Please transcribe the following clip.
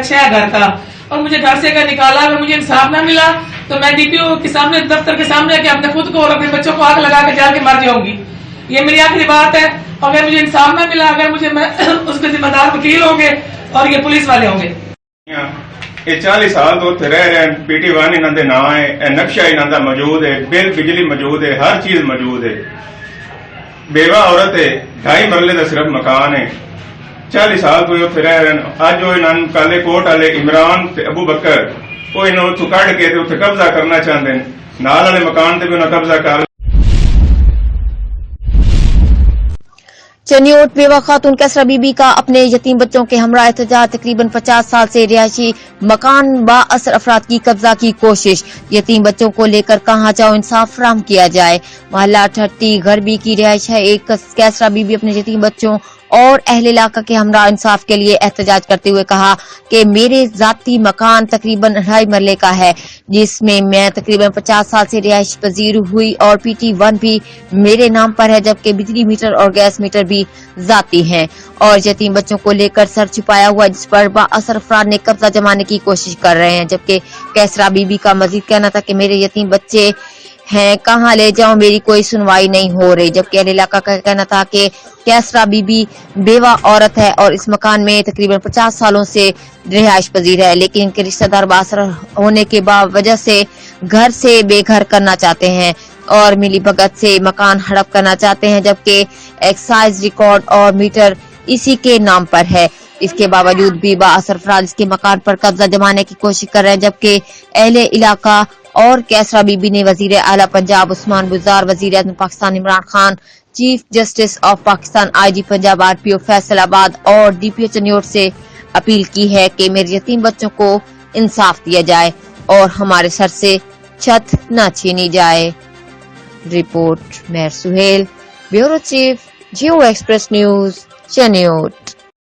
खदशा है घर का, और मुझे घर से अगर निकाला, अगर मुझे इंसाफ ना मिला तो मैं डीपीओ के सामने, दफ्तर के सामने कि अपने खुद को और अपने बच्चों को आग लगा के जाके मर जाऊंगी। ये मेरी आखिरी बात है। अगर मुझे इंसाफ ना मिला, अगर मुझे उसके जिम्मेदार वकील होंगे और ये पुलिस वाले होंगे। ये 40 साल तो उत्थे रह रहे हैं, PT1 इन्हां दे नां है, नक्शा इन्हां दा मौजूद है, बिल बिजली मौजूद है, हर चीज मौजूद है। बेवा औरत है, 2.5 मरले का सिर्फ मकान है, 40 साल तो उत्थे रह रहे हैं। अज वो इन्हां काले कोट वाले इमरान ते अबू बकर वो इन्हों उत्थों कढ़ के उत्थे कब्जा करना चाहते हैं, नाल वाले मकान ते भी उन्हें कब्जा कर। चनियोट बेवा खातून कैसरा बीबी का अपने यतीम बच्चों के हमरा एहतजाज, तकरीबन 50 साल से रिहायशी मकान बाअसर अफराद की कब्जा की कोशिश। यतीम बच्चों को लेकर कहां जाओ, इंसाफ फराहम किया जाए। मोहल्ला ठट्टी घरबी की रिहायश है एक कैसरा बीबी अपने यतीम बच्चों और अहले इलाका के हमरा इंसाफ के लिए एहतजाज करते हुए कहा कि मेरे जाती मकान तकरीबन 2.5 मरले का है, जिसमें मैं तकरीबन 50 साल से रिहायश पजीर हुई और PT1 भी मेरे नाम पर है, जबकि बिजली मीटर और गैस मीटर भी जाती हैं, और यतीम बच्चों को लेकर सर छुपाया हुआ, जिस पर बाअसर अफराद ने कब्जा जमाने की कोशिश कर रहे हैं। जबकि कैसरा बीबी का मजीद कहना था कि मेरे यतीम बच्चे हैं, कहां ले जाऊं, मेरी कोई सुनवाई नहीं हो रही। जबकि अहले इलाका का कहना था कि कैसरा बीबी बेवा औरत है और इस मकान में तकरीबन 50 सालों से रिहायश पजीर है, लेकिन इनके रिश्तेदार बाअसर होने के वजह से घर से बेघर करना चाहते हैं और मिली भगत से मकान हड़प करना चाहते हैं, जबकि एक्साइज रिकॉर्ड और मीटर इसी के नाम पर है। इसके बावजूद भी बाअसर अफराद इसके मकान पर कब्जा जमाने की कोशिश कर रहे हैं। जबकि अहले इलाका और कैसरा बीबी ने वजीर आला पंजाब उस्मान बुज़दार, वजीर आज़म Pakistan Imran Khan, chief justice of Pakistan IG Punjab RPO Faisalabad और DPO चनियोट से अपील की है कि मेरे यतीम बच्चों को इंसाफ दिया जाए और हमारे सर से छत न छीनी जाए। रिपोर्ट मेहर सुहेल, ब्यूरो चीफ, जियो एक्सप्रेस न्यूज, चनियोट।